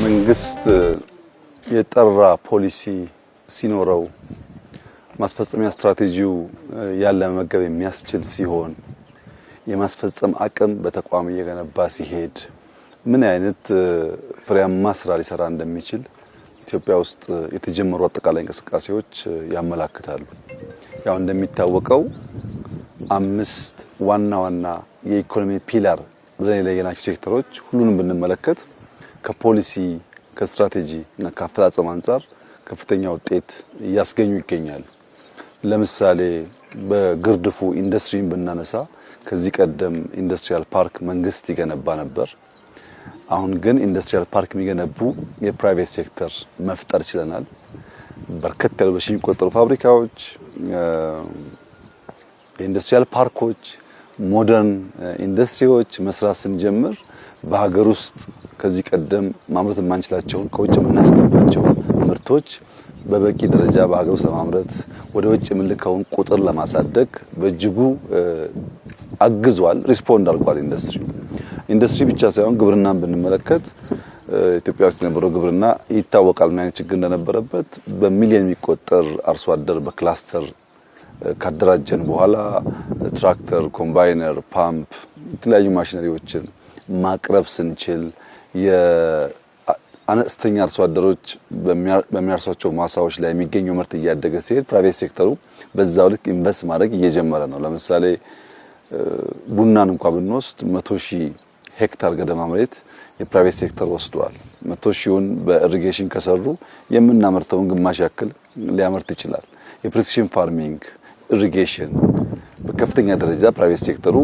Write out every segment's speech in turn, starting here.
መንግስት የጠራ ፖሊሲ ሲኖረው ማስፈጸሚያ ስትራቴጂው ያለ መገብ የሚያስችል ሲሆን የማስፈጸም አቅም በተቋም እየገነባ ሲሄድ ምን አይነት ፍሬያማ ስራ ሊሰራ እንደሚችል ኢትዮጵያ ውስጥ የተጀመሩ አጠቃላይ እንቅስቃሴዎች ያመላክታሉ። ያው እንደሚታወቀው አምስት ዋና ዋና የኢኮኖሚ ፒላር ብለን የለየናቸው ሴክተሮች ሁሉንም ብንመለከት ከፖሊሲ ከስትራቴጂ እና ከአፈጻጸም አንፃር ከፍተኛ ውጤት እያስገኙ ይገኛሉ። ለምሳሌ በግርድፉ ኢንዱስትሪን ብናነሳ ከዚህ ቀደም ኢንዱስትሪያል ፓርክ መንግስት ይገነባ ነበር። አሁን ግን ኢንዱስትሪያል ፓርክ የሚገነቡ የፕራይቬት ሴክተር መፍጠር ችለናል። በርከት ያሉ በሺህ የሚቆጠሩ ፋብሪካዎች፣ የኢንዱስትሪያል ፓርኮች፣ ሞደርን ኢንዱስትሪዎች መስራት ስንጀምር በሀገር ውስጥ ከዚህ ቀደም ማምረት የማንችላቸውን ከውጭ የምናስገባቸው ምርቶች በበቂ ደረጃ በሀገር ውስጥ ለማምረት ወደ ውጭ የምንልከውን ቁጥር ለማሳደግ በእጅጉ አግዟል። ሪስፖንድ አድርጓል። ኢንዱስትሪ ብቻ ሳይሆን ግብርናን ብንመለከት ኢትዮጵያ ውስጥ የነበረው ግብርና ይታወቃል ምን አይነት ችግር እንደነበረበት። በሚሊዮን የሚቆጠር አርሶ አደር በክላስተር ካደራጀን በኋላ ትራክተር፣ ኮምባይነር፣ ፓምፕ የተለያዩ ማሽነሪዎችን ማቅረብ ስንችል የአነስተኛ አርሶ አደሮች በሚያርሷቸው ማሳዎች ላይ የሚገኘው ምርት እያደገ ሲሄድ ፕራይቬት ሴክተሩ በዛው ልክ ኢንቨስት ማድረግ እየጀመረ ነው። ለምሳሌ ቡናን እንኳን ብንወስድ 100,000 ሄክታር ገደማ መሬት የፕራይቬት ሴክተር ወስዷል። 100,000ውን በኢሪጌሽን ከሰሩ የምናመርተውን ግማሽ ያክል ሊያመርት ይችላል። የፕሪሲሽን ፋርሚንግ፣ ኢሪጌሽን በከፍተኛ ደረጃ ፕራይቬት ሴክተሩ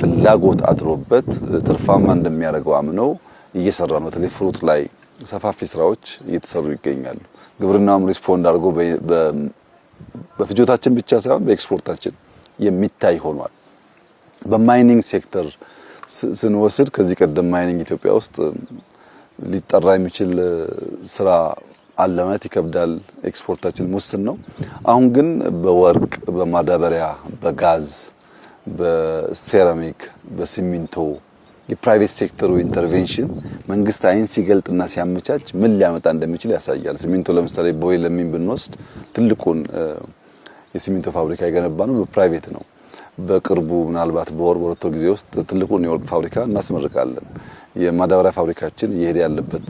ፍላጎት አድሮበት ትርፋማ እንደሚያደርገው አምነው እየሰራ ነው። በተለይ ፍሩት ላይ ሰፋፊ ስራዎች እየተሰሩ ይገኛሉ። ግብርናውም ሪስፖንድ አድርጎ በፍጆታችን ብቻ ሳይሆን በኤክስፖርታችን የሚታይ ሆኗል። በማይኒንግ ሴክተር ስንወስድ ከዚህ ቀደም ማይኒንግ ኢትዮጵያ ውስጥ ሊጠራ የሚችል ስራ አለ ማለት ይከብዳል። ኤክስፖርታችን ውስን ነው። አሁን ግን በወርቅ፣ በማዳበሪያ፣ በጋዝ፣ በሴራሚክ፣ በሲሚንቶ የፕራይቬት ሴክተሩ ኢንተርቬንሽን መንግስት አይን ሲገልጥና ሲያመቻች ምን ሊያመጣ እንደሚችል ያሳያል። ሲሚንቶ ለምሳሌ ቦይ ለሚን ብንወስድ ትልቁን የሲሚንቶ ፋብሪካ የገነባ ነው በፕራይቬት ነው። በቅርቡ ምናልባት በወር በሁለት ወር ጊዜ ውስጥ ትልቁን የወርቅ ፋብሪካ እናስመርቃለን። የማዳበሪያ ፋብሪካችን እየሄደ ያለበት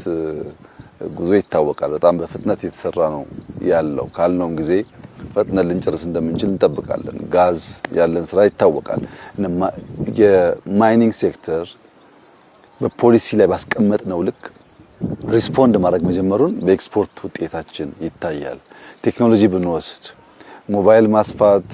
ጉዞ ይታወቃል። በጣም በፍጥነት እየተሰራ ነው ያለው። ካልነውም ጊዜ ፈጥነን ልንጨርስ እንደምንችል እንጠብቃለን። ጋዝ ያለን ስራ ይታወቃል። የማይኒንግ ሴክተር በፖሊሲ ላይ ባስቀመጥነው ልክ ሪስፖንድ ማድረግ መጀመሩን በኤክስፖርት ውጤታችን ይታያል። ቴክኖሎጂ ብንወስድ ሞባይል ማስፋት፣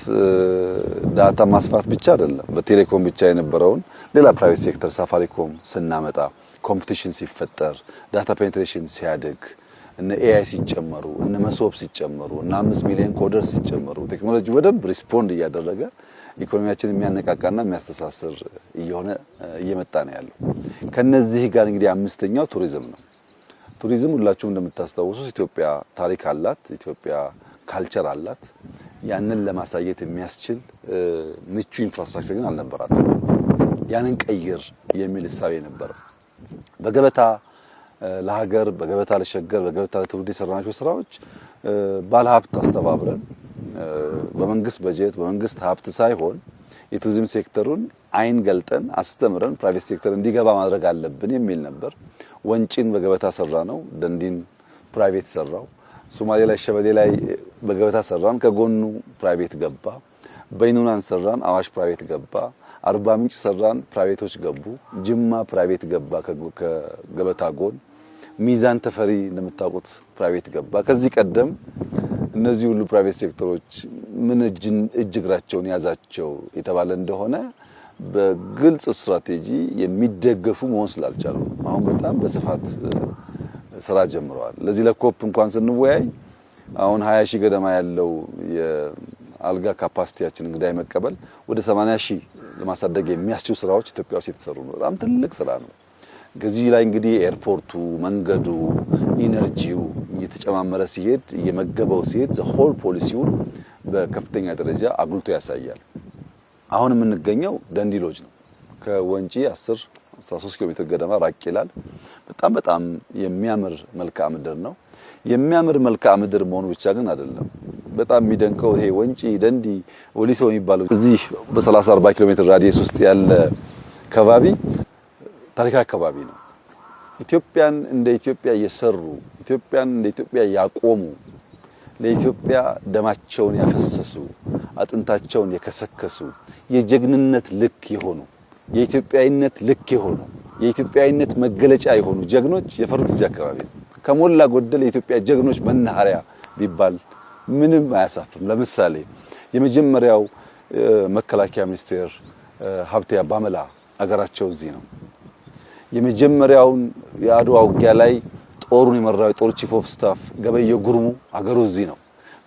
ዳታ ማስፋት ብቻ አይደለም። በቴሌኮም ብቻ የነበረውን ሌላ ፕራይቬት ሴክተር ሳፋሪኮም ስናመጣ ኮምፒቲሽን ሲፈጠር ዳታ ፔኔትሬሽን ሲያድግ እነ ኤአይ ሲጨመሩ እነ መሶብ ሲጨመሩ እና 5 ሚሊዮን ኮደር ሲጨመሩ ቴክኖሎጂ በደንብ ሪስፖንድ እያደረገ ኢኮኖሚያችን የሚያነቃቃና የሚያስተሳስር እየመጣ ነው ያለው። ከነዚህ ጋር እንግዲህ አምስተኛው ቱሪዝም ነው። ቱሪዝም ሁላችሁም እንደምታስታውሱት ኢትዮጵያ ታሪክ አላት። ኢትዮጵያ ካልቸር አላት። ያንን ለማሳየት የሚያስችል ምቹ ኢንፍራስትራክቸር ግን አልነበራትም። ያንን ቀይር የሚል እሳቤ ነበር። በገበታ ለሀገር፣ በገበታ ለሸገር፣ በገበታ ለትውልድ የሰራናቸው ስራዎች ባለሀብት አስተባብረን በመንግስት በጀት በመንግስት ሀብት ሳይሆን የቱሪዝም ሴክተሩን አይን ገልጠን አስተምረን ፕራይቬት ሴክተር እንዲገባ ማድረግ አለብን የሚል ነበር። ወንጪን በገበታ ሰራ ነው። ደንዲን ፕራይቬት ሰራው። ሶማሌ ላይ ሸበሌ ላይ በገበታ ሰራን፣ ከጎኑ ፕራይቬት ገባ። በይኑናን ሰራን፣ አዋሽ ፕራይቬት ገባ። አርባ ምንጭ ሰራን፣ ፕራይቬቶች ገቡ። ጅማ ፕራይቬት ገባ ከገበታ ጎን። ሚዛን ተፈሪ እንደምታውቁት ፕራይቬት ገባ። ከዚህ ቀደም እነዚህ ሁሉ ፕራይቬት ሴክተሮች ምን እጅ እግራቸውን ያዛቸው የተባለ እንደሆነ በግልጽ ስትራቴጂ የሚደገፉ መሆን ስላልቻሉ አሁን በጣም በስፋት ስራ ጀምረዋል። ለዚህ ለኮፕ እንኳን ስንወያይ አሁን 20,000 ገደማ ያለው የአልጋ ካፓሲቲያችን እንግዳይ መቀበል ወደ 80,000 ለማሳደግ የሚያስችሉ ስራዎች ኢትዮጵያ ውስጥ የተሰሩ ነው። በጣም ትልቅ ስራ ነው። ከዚህ ላይ እንግዲህ ኤርፖርቱ፣ መንገዱ፣ ኢነርጂው እየተጨማመረ ሲሄድ እየመገበው ሲሄድ ሆል ፖሊሲውን በከፍተኛ ደረጃ አጉልቶ ያሳያል። አሁን የምንገኘው ደንዲ ሎጅ ነው። ከወንጪ 13 ኪሎ ሜትር ገደማ ራቅ ይላል። በጣም የሚያምር መልክዓ ምድር ነው። የሚያምር መልክዓ ምድር መሆኑ ብቻ ግን አይደለም። በጣም የሚደንቀው ይሄ ወንጪ፣ ደንዲ፣ ወሊሶ የሚባለው እዚህ በ30 40 ኪሎ ሜትር ራዲየስ ውስጥ ያለ ከባቢ ታሪካዊ አካባቢ ነው። ኢትዮጵያን እንደ ኢትዮጵያ እየሰሩ ኢትዮጵያን እንደ ኢትዮጵያ ያቆሙ ለኢትዮጵያ ደማቸውን ያፈሰሱ አጥንታቸውን የከሰከሱ የጀግንነት ልክ የሆኑ የኢትዮጵያዊነት ልክ የሆኑ የኢትዮጵያዊነት መገለጫ የሆኑ ጀግኖች የፈሩት እዚህ አካባቢ ነው። ከሞላ ጎደል የኢትዮጵያ ጀግኖች መናኸሪያ ቢባል ምንም አያሳፍርም። ለምሳሌ የመጀመሪያው መከላከያ ሚኒስቴር ሀብቴ አባመላ አገራቸው እዚህ ነው። የመጀመሪያውን የአድዋ ውጊያ ላይ ጦሩን የመራው የጦር ቺፍ ኦፍ ስታፍ ገበየሁ ጉርሙ አገሩ እዚህ ነው።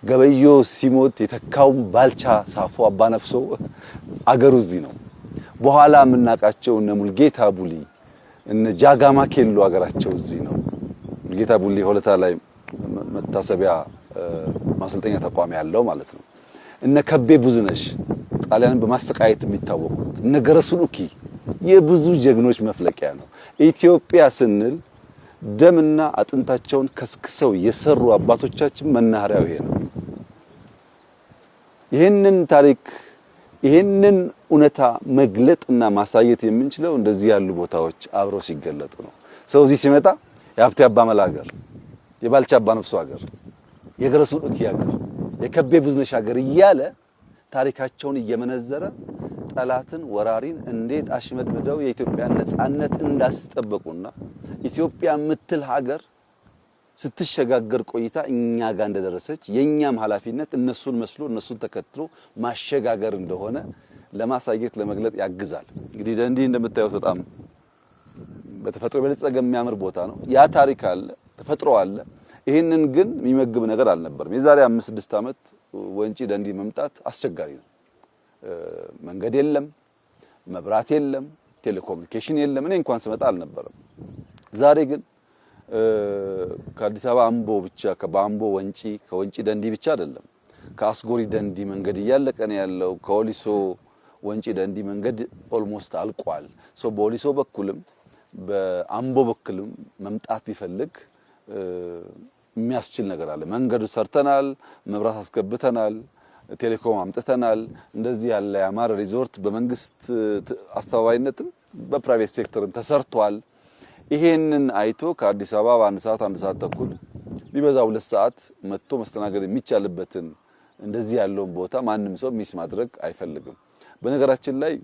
ገበየሁ ሲሞት የተካው ባልቻ ሳፎ አባነፍሶ አገሩ እዚህ ነው። በኋላ የምናውቃቸው እነ ሙልጌታ ቡሊ እነ ጃጋማ ኬሎ አገራቸው እዚህ ነው። ሙልጌታ ቡሊ ሆለታ ላይ መታሰቢያ ማሰልጠኛ ተቋም ያለው ማለት ነው። እነ ከቤ ብዙነሽ ጣሊያንን በማስተቃየት የሚታወቁት እነ ገረሱ ሉኪ የብዙ ጀግኖች መፍለቂያ ነው። ኢትዮጵያ ስንል ደምና አጥንታቸውን ከስክሰው የሰሩ አባቶቻችን መናኸሪያው ይሄ ነው። ይሄንን ታሪክ ይሄንን እውነታ መግለጥና ማሳየት የምንችለው እንደዚህ ያሉ ቦታዎች አብረው ሲገለጡ ነው። ሰው እዚህ ሲመጣ የሀብቴ አባመላ ሀገር፣ የባልቻ አባነፍሶ ሀገር፣ የገረሱ ሉኪ ሀገር፣ የከቤ ብዙነሽ ሀገር እያለ ታሪካቸውን እየመነዘረ ጠላትን ወራሪን እንዴት አሽመድምደው የኢትዮጵያን ነጻነት እንዳስጠበቁና ኢትዮጵያ የምትል ሀገር ስትሸጋገር ቆይታ እኛ ጋር እንደደረሰች የኛም ኃላፊነት እነሱን መስሎ እነሱን ተከትሎ ማሸጋገር እንደሆነ ለማሳየት ለመግለጥ ያግዛል። እንግዲህ ደንዲ እንደምታዩት በጣም በተፈጥሮ የበለጸገ የሚያምር ቦታ ነው። ያ ታሪክ አለ፣ ተፈጥሮ አለ። ይህንን ግን የሚመግብ ነገር አልነበረም። የዛሬ 5-6 ዓመት ወንጪ ደንዲ መምጣት አስቸጋሪ ነው። መንገድ የለም፣ መብራት የለም፣ ቴሌኮሙኒኬሽን የለም። እኔ እንኳን ስመጣ አልነበረም። ዛሬ ግን ከአዲስ አበባ አምቦ ብቻ ከአምቦ ወንጪ ከወንጪ ደንዲ ብቻ አይደለም፣ ከአስጎሪ ደንዲ መንገድ እያለቀ ነው ያለው። ከወሊሶ ወንጪ ደንዲ መንገድ ኦልሞስት አልቋል። ሶ በወሊሶ በኩልም በአምቦ በኩልም መምጣት ቢፈልግ የሚያስችል ነገር አለ። መንገዱ ሰርተናል፣ መብራት አስገብተናል፣ ቴሌኮም አምጥተናል። እንደዚህ ያለ ያማረ ሪዞርት በመንግስት አስተባባሪነትም በፕራይቬት ሴክተርም ተሰርቷል። ይሄንን አይቶ ከአዲስ አበባ 1 ሰዓት 1 ሰዓት ተኩል ቢበዛ 2 ሰዓት መጥቶ መስተናገድ የሚቻልበትን እንደዚህ ያለውን ቦታ ማንም ሰው ሚስ ማድረግ አይፈልግም። በነገራችን ላይ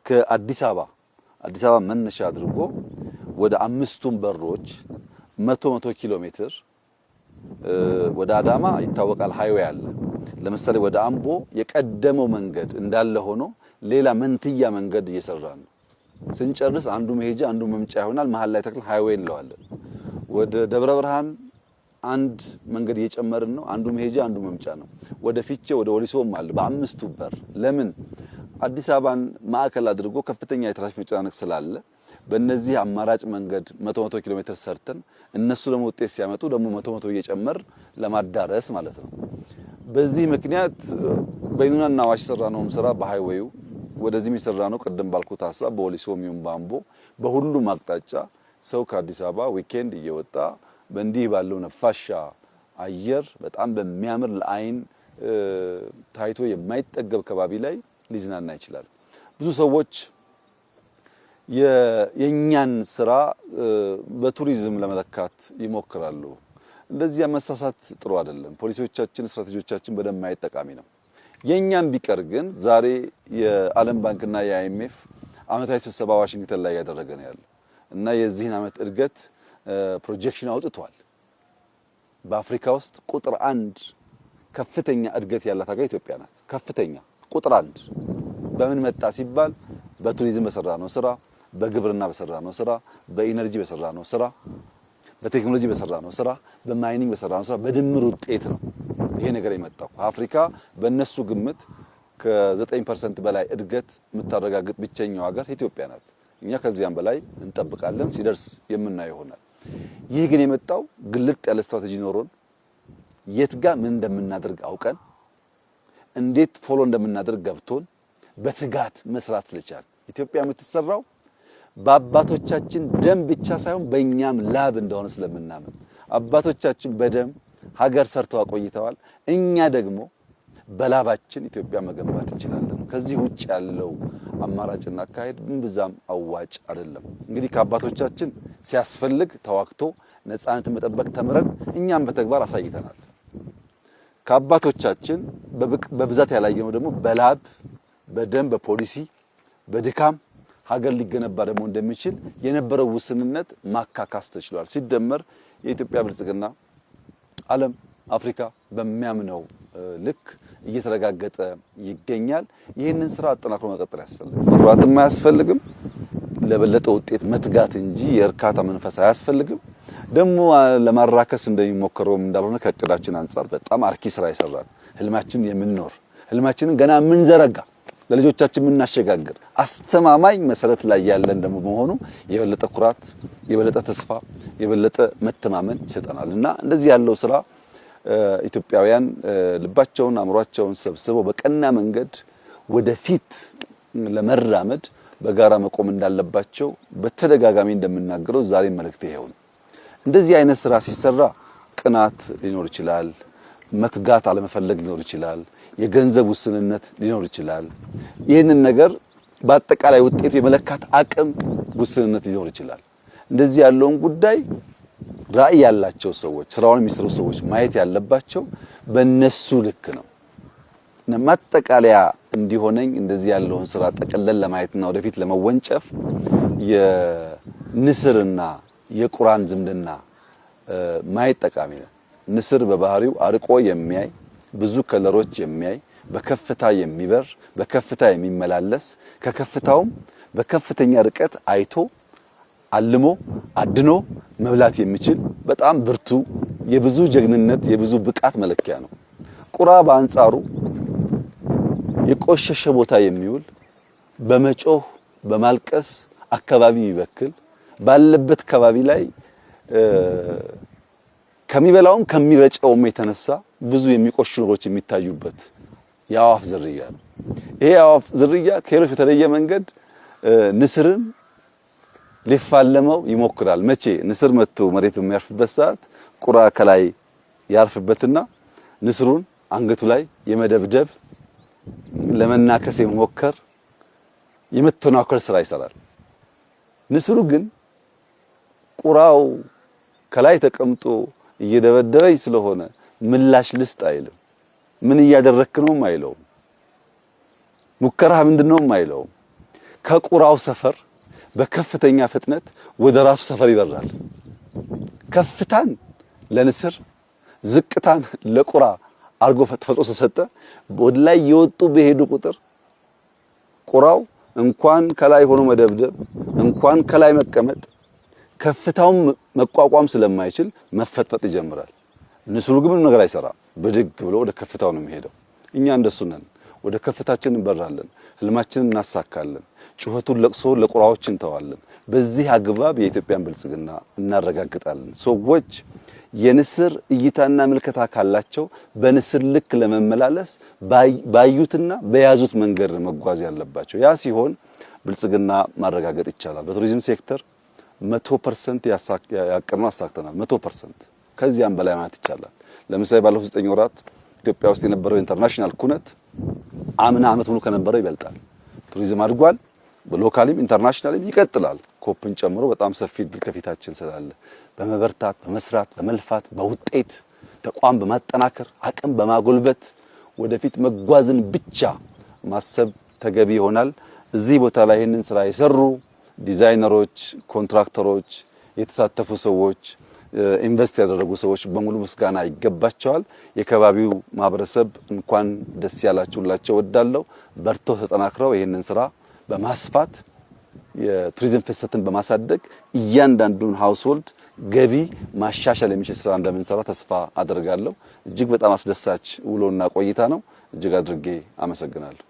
ከአዲስ አበባ መነሻ አድርጎ ወደ 5ቱም በሮች 100 ኪሎ ሜትር ወደ አዳማ ይታወቃል ሃይዌይ አለ። ለምሳሌ ወደ አምቦ የቀደመው መንገድ እንዳለ ሆኖ ሌላ መንትያ መንገድ እየሰራ ነው። ስንጨርስ አንዱ መሄጃ አንዱ መምጫ ይሆናል። መሃል ላይ ተክል ሃይዌይ እንለዋለን። ወደ ደብረ ብርሃን አንድ መንገድ እየጨመርን ነው። አንዱ መሄጃ አንዱ መምጫ ነው። ወደ ፊቼ ወደ ወሊሶም አለ በ5ቱ በር። ለምን አዲስ አበባን ማዕከል አድርጎ ከፍተኛ የትራፊክ መጨናነቅ ስላለ በእነዚህ አማራጭ መንገድ 100 ኪሎ ሜትር ሰርተን እነሱ ደግሞ ውጤት ሲያመጡ ደግሞ 100 እየጨመር ለማዳረስ ማለት ነው። በዚህ ምክንያት በይኑናና አዋሽ ሰራነውም ስራ በሃይዌዩ ወደዚህ የሚሰራ ነው። ቀደም ባልኩት ሐሳብ በወሊሶም ይሁን በአምቦ በሁሉም አቅጣጫ ሰው ከአዲስ አበባ ዊኬንድ እየወጣ በእንዲህ ባለው ነፋሻ አየር በጣም በሚያምር ለአይን ታይቶ የማይጠገብ ከባቢ ላይ ሊዝናና ይችላል። ብዙ ሰዎች የኛን ስራ በቱሪዝም ለመለካት ይሞክራሉ። እንደዚህ መሳሳት ጥሩ አይደለም። ፖሊሲዎቻችን፣ ስትራቴጂዎቻችን በደንብ ማየት ጠቃሚ ነው። የኛም ቢቀር ግን ዛሬ የዓለም ባንክና የአይኤምኤፍ ዓመታዊ ስብሰባ ዋሽንግተን ላይ ያደረገ ነው ያለው እና የዚህን ዓመት እድገት ፕሮጀክሽን አውጥቷል። በአፍሪካ ውስጥ ቁጥር 1 ከፍተኛ እድገት ያላት ሀገር ኢትዮጵያ ናት። ከፍተኛ ቁጥር 1 በምን መጣ ሲባል በቱሪዝም በሰራነው ስራ፣ በግብርና በሰራነው ስራ፣ በኢነርጂ በሰራነው ስራ፣ በቴክኖሎጂ በሰራነው ስራ፣ በማይኒንግ በሰራነው ስራ በድምር ውጤት ነው ይሄ ነገር የመጣው። አፍሪካ በእነሱ ግምት ከ9% በላይ እድገት የምታረጋግጥ ብቸኛው ሀገር ኢትዮጵያ ናት። እኛ ከዚያም በላይ እንጠብቃለን፣ ሲደርስ የምናየው ይሆናል። ይህ ግን የመጣው ግልጥ ያለ ስትራቴጂ ኖሮን የት ጋር ምን እንደምናደርግ አውቀን እንዴት ፎሎ እንደምናደርግ ገብቶን በትጋት መስራት ስለቻል ኢትዮጵያ የምትሰራው በአባቶቻችን ደም ብቻ ሳይሆን በእኛም ላብ እንደሆነ ስለምናምን አባቶቻችን በደም ሀገር ሰርተው አቆይተዋል። እኛ ደግሞ በላባችን ኢትዮጵያ መገንባት እንችላለን። ከዚህ ውጭ ያለው አማራጭና አካሄድ ብዛም አዋጭ አይደለም። እንግዲህ ከአባቶቻችን ሲያስፈልግ ተዋክቶ ነፃነትን መጠበቅ ተምረን እኛም በተግባር አሳይተናል። ከአባቶቻችን በብዛት ያላየነው ደግሞ በላብ በደም በፖሊሲ በድካም ሀገር ሊገነባ ደግሞ እንደሚችል የነበረው ውስንነት ማካካስ ተችሏል። ሲደመር የኢትዮጵያ ብልጽግና ዓለም አፍሪካ በሚያምነው ልክ እየተረጋገጠ ይገኛል። ይህንን ስራ አጠናክሮ መቀጠል ያስፈልጋል። መሯትም አያስፈልግም። ለበለጠ ውጤት መትጋት እንጂ የእርካታ መንፈስ አያስፈልግም። ደግሞ ለማራከስ እንደሚሞከረውም እንዳልሆነ ከእቅዳችን አንጻር በጣም አርኪ ስራ ይሰራል። ህልማችን የምንኖር ህልማችንን ገና የምንዘረጋ ለልጆቻችን የምናሸጋግር አስተማማኝ መሰረት ላይ ያለን ደግሞ መሆኑ የበለጠ ኩራት፣ የበለጠ ተስፋ፣ የበለጠ መተማመን ይሰጠናል እና እንደዚህ ያለው ስራ ኢትዮጵያውያን ልባቸውን አእምሯቸውን ሰብስበው በቀና መንገድ ወደፊት ለመራመድ በጋራ መቆም እንዳለባቸው በተደጋጋሚ እንደምናገረው ዛሬ መልእክት ይሄው ነው። እንደዚህ አይነት ስራ ሲሰራ ቅናት ሊኖር ይችላል፣ መትጋት አለመፈለግ ሊኖር ይችላል፣ የገንዘብ ውስንነት ሊኖር ይችላል። ይህንን ነገር በአጠቃላይ ውጤቱ የመለካት አቅም ውስንነት ሊኖር ይችላል። እንደዚህ ያለውን ጉዳይ ራዕይ ያላቸው ሰዎች ስራውን የሚሰሩ ሰዎች ማየት ያለባቸው በእነሱ ልክ ነው። ማጠቃለያ እንዲሆነኝ እንደዚህ ያለውን ስራ ጠቅለል ለማየትና ወደፊት ለመወንጨፍ የንስርና የቁራን ዝምድና ማየት ጠቃሚ ነው። ንስር በባህሪው አርቆ የሚያይ ብዙ ከለሮች የሚያይ በከፍታ የሚበር በከፍታ የሚመላለስ ከከፍታውም በከፍተኛ ርቀት አይቶ አልሞ አድኖ መብላት የሚችል በጣም ብርቱ የብዙ ጀግንነት የብዙ ብቃት መለኪያ ነው። ቁራ በአንጻሩ የቆሸሸ ቦታ የሚውል በመጮህ በማልቀስ አካባቢ ይበክል ባለበት አካባቢ ላይ ከሚበላውም ከሚረጨውም የተነሳ ብዙ የሚቆሹ ነገሮች የሚታዩበት የአዋፍ ዝርያ ነው። ይሄ የአዋፍ ዝርያ ከሌሎች በተለየ መንገድ ንስርን ሊፋለመው ይሞክራል። መቼ ንስር መጥቶ መሬት በሚያርፍበት ሰዓት ቁራ ከላይ ያርፍበትና ንስሩን አንገቱ ላይ የመደብደብ ለመናከስ የመሞከር የመተናኮል ስራ ይሰራል። ንስሩ ግን ቁራው ከላይ ተቀምጦ እየደበደበኝ ስለሆነ ምላሽ ልስጥ አይልም። ምን እያደረክ ነው አይለውም። ሙከራ ምንድነው አይለውም። ከቁራው ሰፈር በከፍተኛ ፍጥነት ወደ ራሱ ሰፈር ይበራል። ከፍታን ለንስር ዝቅታን ለቁራ አርጎ ፈጥፎ ሰጠ። ወደ ላይ የወጡ በሄዱ ቁጥር ቁራው እንኳን ከላይ ሆኖ መደብደብ እንኳን ከላይ መቀመጥ ከፍታውን መቋቋም ስለማይችል መፈጥፈጥ ይጀምራል። ንስሩ ግን ምንም ነገር አይሰራም። ብድግ ብሎ ወደ ከፍታው ነው የሚሄደው። እኛ እንደሱ ነን። ወደ ከፍታችን እንበራለን፣ ህልማችንን እናሳካለን፣ ጩኸቱን ለቅሶ ለቁራዎች እንተዋለን። በዚህ አግባብ የኢትዮጵያን ብልጽግና እናረጋግጣለን። ሰዎች የንስር እይታና ምልከታ ካላቸው በንስር ልክ ለመመላለስ ባዩትና በያዙት መንገድ መጓዝ ያለባቸው። ያ ሲሆን ብልጽግና ማረጋገጥ ይቻላል። በቱሪዝም ሴክተር 100% ያቀርነው አሳክተናል። 100% ከዚያም በላይ ማለት ይቻላል። ለምሳሌ ባለፉት 9 ወራት ኢትዮጵያ ውስጥ የነበረው ኢንተርናሽናል ኩነት አምና ዓመት ሙሉ ከነበረው ይበልጣል። ቱሪዝም አድጓል። በሎካሊም ኢንተርናሽናልም ይቀጥላል። ኮፕን ጨምሮ በጣም ሰፊ ድል ከፊታችን ስላለ በመበርታት በመስራት በመልፋት በውጤት ተቋም በማጠናከር አቅም በማጎልበት ወደፊት መጓዝን ብቻ ማሰብ ተገቢ ይሆናል። እዚህ ቦታ ላይ ይህንን ስራ የሰሩ ዲዛይነሮች፣ ኮንትራክተሮች፣ የተሳተፉ ሰዎች፣ ኢንቨስት ያደረጉ ሰዎች በሙሉ ምስጋና ይገባቸዋል። የከባቢው ማህበረሰብ እንኳን ደስ ያላችሁላቸው ወዳለው በርተው ተጠናክረው ይህንን ስራ በማስፋት የቱሪዝም ፍሰትን በማሳደግ እያንዳንዱን ሃውስሆልድ ገቢ ማሻሻል የሚችል ስራ እንደምንሰራ ተስፋ አደርጋለሁ። እጅግ በጣም አስደሳች ውሎና ቆይታ ነው። እጅግ አድርጌ አመሰግናለሁ።